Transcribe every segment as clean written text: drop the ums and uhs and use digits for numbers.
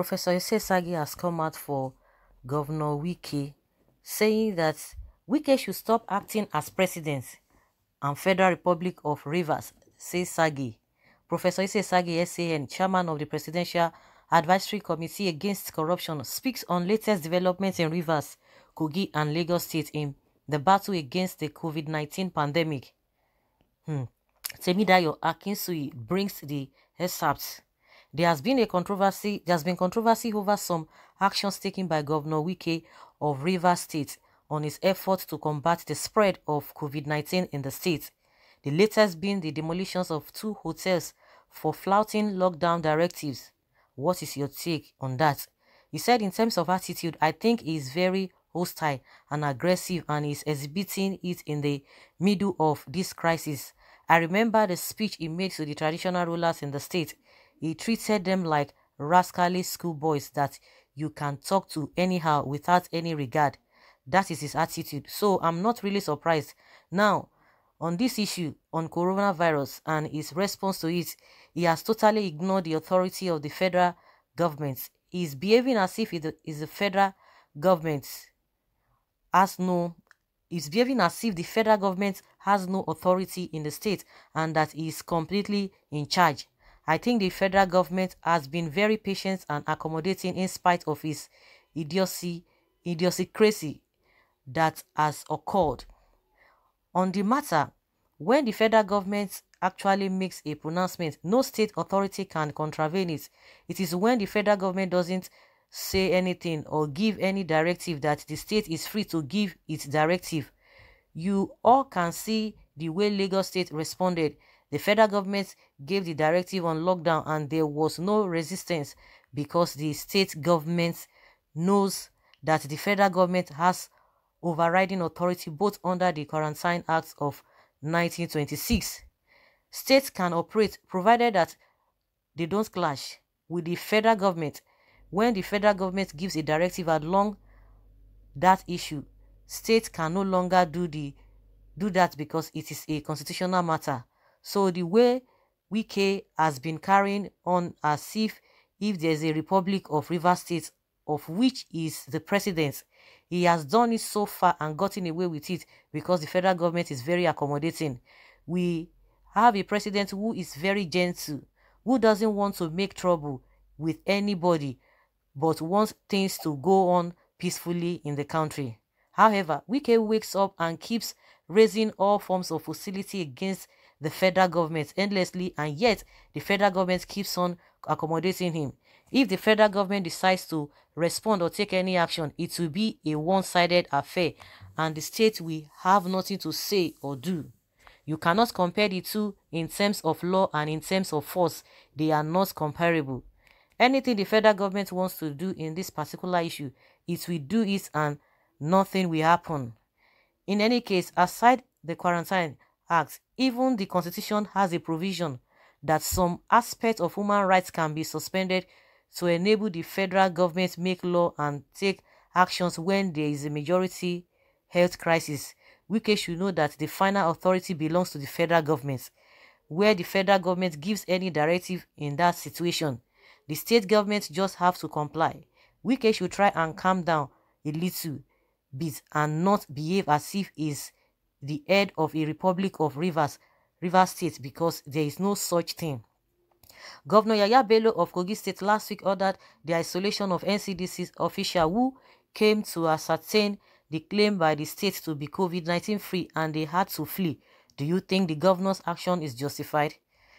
Professor SAGAY has come out for Governor WIKE, saying that WIKE should stop acting as president and Federal Republic of Rivers, says SAGAY. Professor SAGAY, SAN, chairman of the Presidential Advisory Committee Against Corruption, speaks on latest developments in Rivers, Kogi and Lagos State in the battle against the COVID-19 pandemic. Temidayo Akinsui brings the excerpts. There's been controversy over some actions taken by Governor WIKE of Rivers State on his efforts to combat the spread of COVID-19 in the state. The latest being the demolitions of 2 hotels for flouting lockdown directives. What is your take on that? He said, in terms of attitude, I think he is very hostile and aggressive and is exhibiting it in the middle of this crisis. I remember the speech he made to the traditional rulers in the state. He treated them like rascally schoolboys that you can talk to anyhow without any regard. That is his attitude. So I'm not really surprised. Now, on this issue, on coronavirus and his response to it, he has totally ignored the authority of the federal government. He is behaving as if it is the federal government is behaving as if the federal government has no authority in the state and that he is completely in charge. I think the federal government has been very patient and accommodating in spite of his idiosyncrasy that has occurred. On the matter, when the federal government actually makes a pronouncement, no state authority can contravene it. It is when the federal government doesn't say anything or give any directive that the state is free to give its directive. You all can see the way Lagos State responded. The federal government gave the directive on lockdown and there was no resistance because the state government knows that the federal government has overriding authority both under the Quarantine Act of 1926. States can operate provided that they don't clash with the federal government. When the federal government gives a directive along that issue, states can no longer do that because it is a constitutional matter. So the way WIKE has been carrying on as if there's a Republic of Rivers State of which is the president, he has done it so far and gotten away with it because the federal government is very accommodating. We have a president who is very gentle, who doesn't want to make trouble with anybody, but wants things to go on peacefully in the country. However, WIKE wakes up and keeps raising all forms of hostility against the federal government endlessly, and yet the federal government keeps on accommodating him. If the federal government decides to respond or take any action, it will be a one-sided affair, and the state will have nothing to say or do. You cannot compare the two in terms of law and in terms of force. They are not comparable. Anything the federal government wants to do in this particular issue, it will do it and nothing will happen. In any case, aside the Quarantine Act, even the Constitution has a provision that some aspects of human rights can be suspended to enable the federal government make law and take actions when there is a majority health crisis. WIKE should know that the final authority belongs to the federal government. Where the federal government gives any directive in that situation, the state government just have to comply. WIKE should try and calm down a little bit and not behave as if he's the head of a Republic of Rivers State, because there is no such thing. Governor Yaya Bello of Kogi State last week ordered the isolation of NCDC's official who came to ascertain the claim by the state to be COVID-19 free and they had to flee. Do you think the governor's action is justified?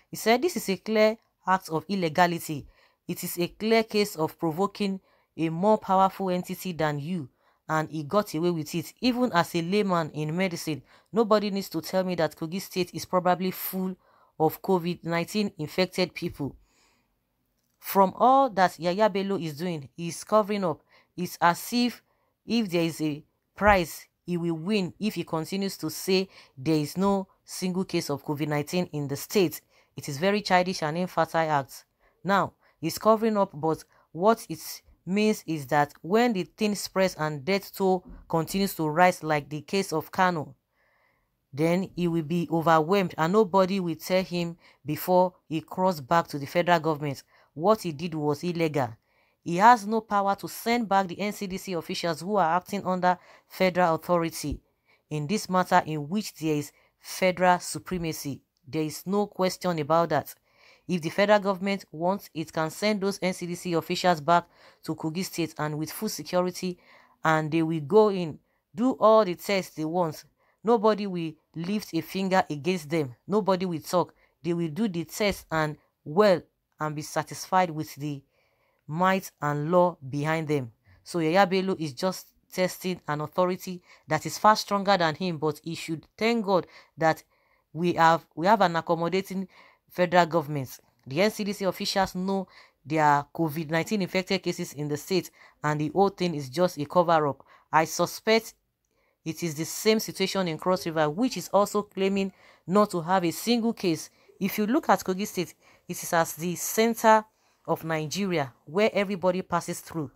He said this is a clear act of illegality. It is a clear case of provoking a more powerful entity than you, and he got away with it. Even as a layman in medicine, nobody needs to tell me that Kogi State is probably full of COVID-19 infected people. From all that Yaya Bello is doing, he is covering up. It's as if there is a prize, he will win if he continues to say there is no single case of COVID-19 in the state. It is very childish and infertile act. Now, he's covering up, but what it means is that when the thing spreads and death toll continues to rise like the case of Kano, then he will be overwhelmed and nobody will tell him before he crossed back to the federal government. What he did was illegal. He has no power to send back the NCDC officials who are acting under federal authority in this matter in which there is federal supremacy. There is no question about that. If the federal government wants, it can send those NCDC officials back to Kogi State and with full security, and they will go in, do all the tests they want. Nobody will lift a finger against them. Nobody will talk. They will do the test and be satisfied with the might and law behind them. So Yaya Bello is just testing an authority that is far stronger than him, but he should thank God that we have an accommodating federal government. The NCDC officials know there are COVID-19 infected cases in the state, and the whole thing is just a cover-up. I suspect it is the same situation in Cross River, which is also claiming not to have a single case. If you look at Kogi State, it is as the center of Nigeria where everybody passes through.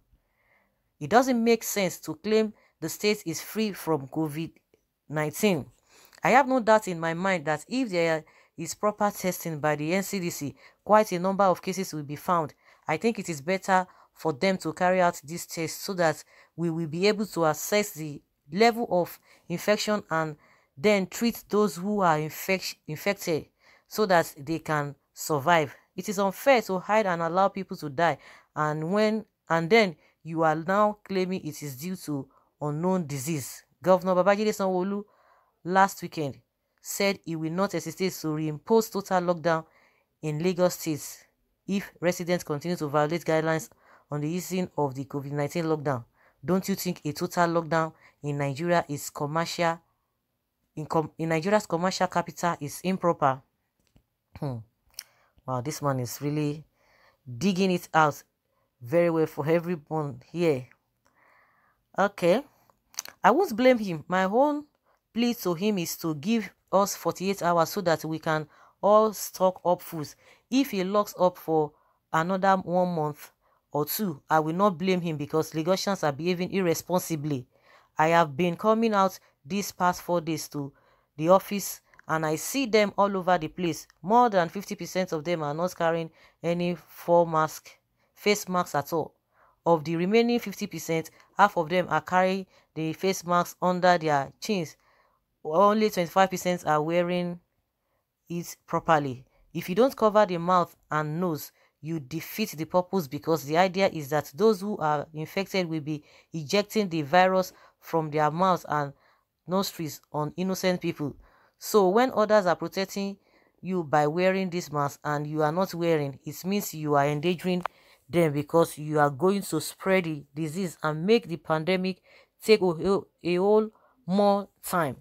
It doesn't make sense to claim the state is free from COVID-19. I have no doubt in my mind that if there is proper testing by the NCDC, quite a number of cases will be found. I think it is better for them to carry out this test so that we will be able to assess the level of infection and then treat those who are infected so that they can survive. It is unfair to hide and allow people to die, and then you are now claiming it is due to unknown disease. Governor Babajide Sanwo-Olu last weekend said he will not hesitate to reimpose total lockdown in Lagos State if residents continue to violate guidelines on the easing of the COVID-19 lockdown. Don't you think a total lockdown in Nigeria is commercial? In Nigeria's commercial capital is improper. Wow, this man is really digging it out very well for everyone here. Okay, I won't blame him. My own plea to him is to give us 48 hours so that we can all stock up foods. If he locks up for another 1 month or 2, I will not blame him because Lagosians are behaving irresponsibly. I have been coming out these past 4 days to the office and I see them all over the place. More than 50% of them are not carrying any face masks at all. Of the remaining 50%, half of them are carrying the face masks under their chins. Only 25% are wearing it properly. If you don't cover the mouth and nose, you defeat the purpose, because the idea is that those who are infected will be ejecting the virus from their mouths and nostrils on innocent people. So when others are protecting you by wearing this mask and you are not wearing, it means you are endangering them, because you are going to spread the disease and make the pandemic take a whole more time,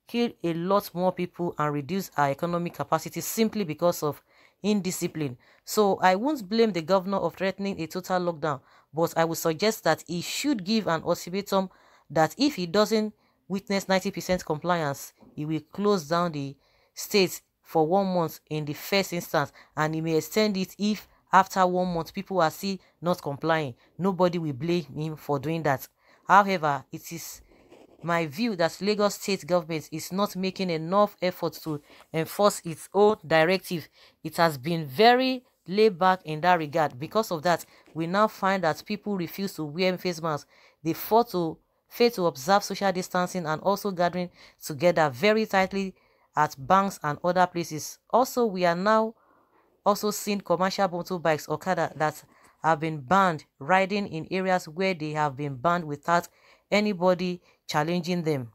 kill a lot more people, and reduce our economic capacity simply because of indiscipline. So I won't blame the governor of threatening a total lockdown, but I would suggest that he should give an ultimatum that if he doesn't witness 90% compliance, he will close down the state for 1 month in the first instance, and he may extend it if after 1 month people are still not complying. Nobody will blame him for doing that. However, it is my view that Lagos state government is not making enough effort to enforce its own directive. It has been very laid back in that regard. Because of that, we now find that people refuse to wear face masks. They fail to observe social distancing and also gathering together very tightly at banks and other places. Also, we are now also seen commercial motorbikes, Okada, that have been banned riding in areas where they have been banned without anybody challenging them.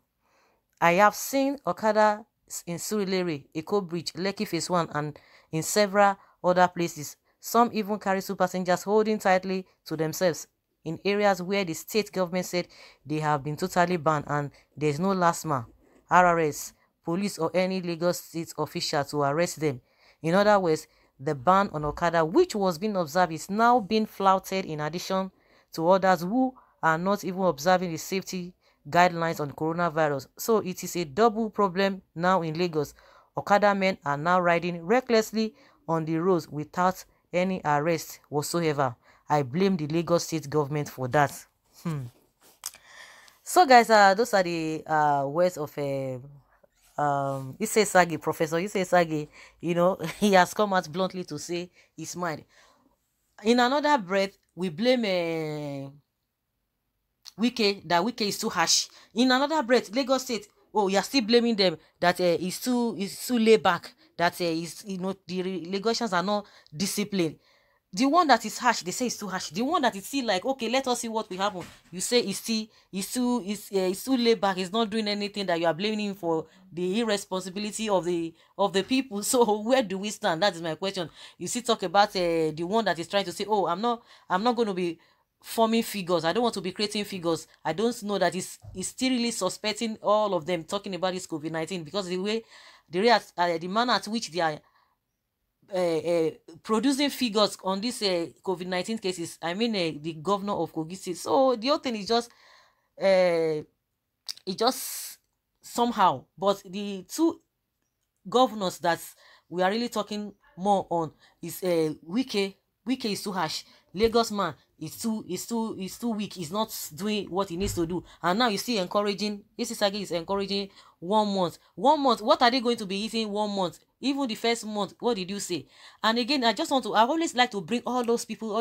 I have seen Okada in Surulere, Eko Bridge, Lekki Phase 1, and in several other places. Some even carry 2 passengers holding tightly to themselves in areas where the state government said they have been totally banned and there is no LASMA, RRS, police, or any Lagos state official to arrest them. In other words, the ban on Okada, which was being observed, is now being flouted in addition to others who are not even observing the safety guidelines on coronavirus. So it is a double problem now in Lagos. Okada men are now riding recklessly on the roads without any arrest whatsoever. I blame the Lagos state government for that. So guys, those are the words of SAGAY, Professor SAGAY. You know, he has come out bluntly to say his mind. In another breath, we blame Wike, that Wike is too harsh. In another breath, Lagos State, oh, you are still blaming them that is too laid back. That is, the Lagosians are not disciplined. The one that is harsh, they say it's too harsh. The one that is still like, okay, let us see what will happen. You say it's too laid back. It's not doing anything. That you are blaming him for the irresponsibility of the people. So where do we stand? That is my question. You see, talk about the one that is trying to say, oh, I'm not going to be forming figures. I don't want to be creating figures. I don't know that it's still really suspecting all of them talking about this COVID-19, because the manner at which they are producing figures on this COVID-19 cases. I mean, the governor of Kogi State. So the whole thing is just it just somehow. But the two governors that we are really talking more on is Wike. Wike is too harsh. Lagos man is too weak. He's not doing what he needs to do. And now you see encouraging. SAGAY is encouraging 1 month. 1 month. What are they going to be eating 1 month? Even the first month, what did you say? And again, I always like to bring all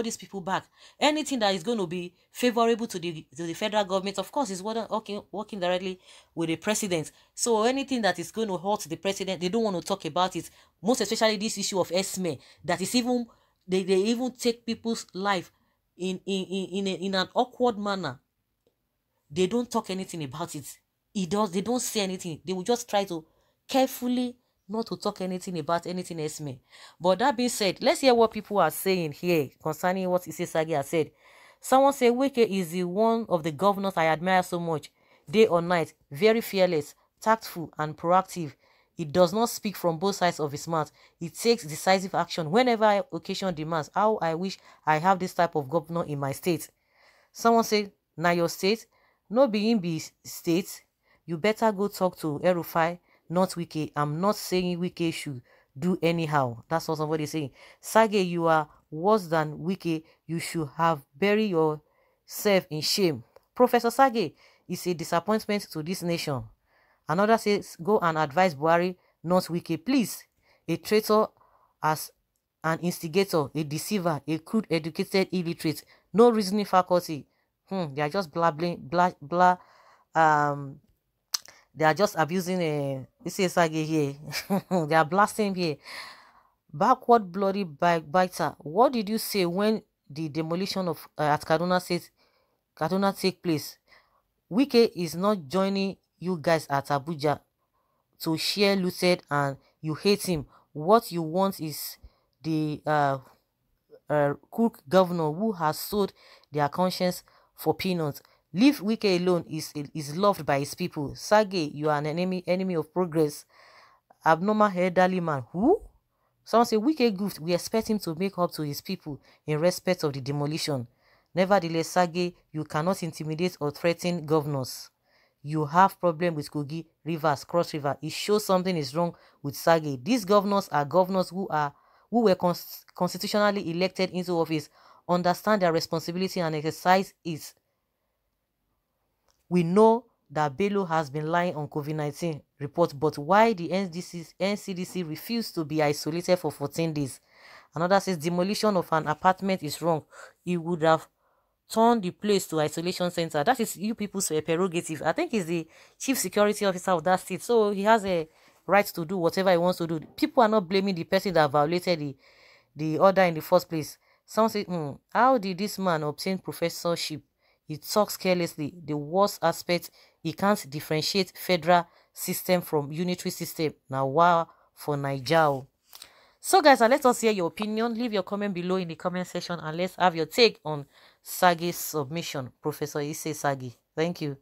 these people back. Anything that is going to be favorable to the federal government, of course, is working directly with the president. So anything that is going to hurt the president, they don't want to talk about it. Most especially this issue of esme, that is even they even take people's life in an awkward manner. They don't talk anything about it. They don't say anything. They will just try to carefully not to talk anything about anything else. But that being said, let's hear what people are saying here concerning what SAGAY has said. Someone say Wike is the one of the governors I admire so much, day or night, very fearless, tactful, and proactive. He does not speak from both sides of his mouth. He takes decisive action whenever occasion demands. How I wish I have this type of governor in my state. Someone say, now your state, no be in be state. You better go talk to Erufai, not Wike. I'm not saying Wike should do anyhow. That's what somebody is saying. SAGAY, you are worse than Wike. You should have buried yourself in shame. Professor SAGAY is a disappointment to this nation. Another says, go and advise Buhari, not Wike. Please, a traitor as an instigator, a deceiver, a crude, educated, illiterate, no reasoning faculty. They are just blabbling, they are just abusing this is SAGAY here. They are blasting here. Backward bloody biter. What did you say when the demolition of at Kaduna take place? Wike is not joining you guys at Abuja to share looted, and you hate him. What you want is the crook governor who has sold their conscience for peanuts. Leave Wike alone. Is loved by his people. SAGAY, you are an enemy of progress. Abnormal elderly man. Who? Someone say Wike goofed. We expect him to make up to his people in respect of the demolition. Nevertheless, SAGAY, you cannot intimidate or threaten governors. You have problem with Kogi, Rivers, Cross River. It shows something is wrong with SAGAY. These governors are governors who were constitutionally elected into office, understand their responsibility and exercise it. We know that Bello has been lying on COVID-19 report, but why the NCDC refused to be isolated for 14 days? Another says demolition of an apartment is wrong. He would have turn the place to isolation center. That is you people's prerogative. I think he's the chief security officer of that state, so he has a right to do whatever he wants to do. People are not blaming the person that violated the order in the first place. Some say, how did this man obtain professorship? He talks carelessly. The worst aspect, he can't differentiate federal system from unitary system. Now, wow, for Nigeria. So guys, let us hear your opinion. Leave your comment below in the comment section and let's have your take on SAGAY's submission. Professor SAGAY. Thank you.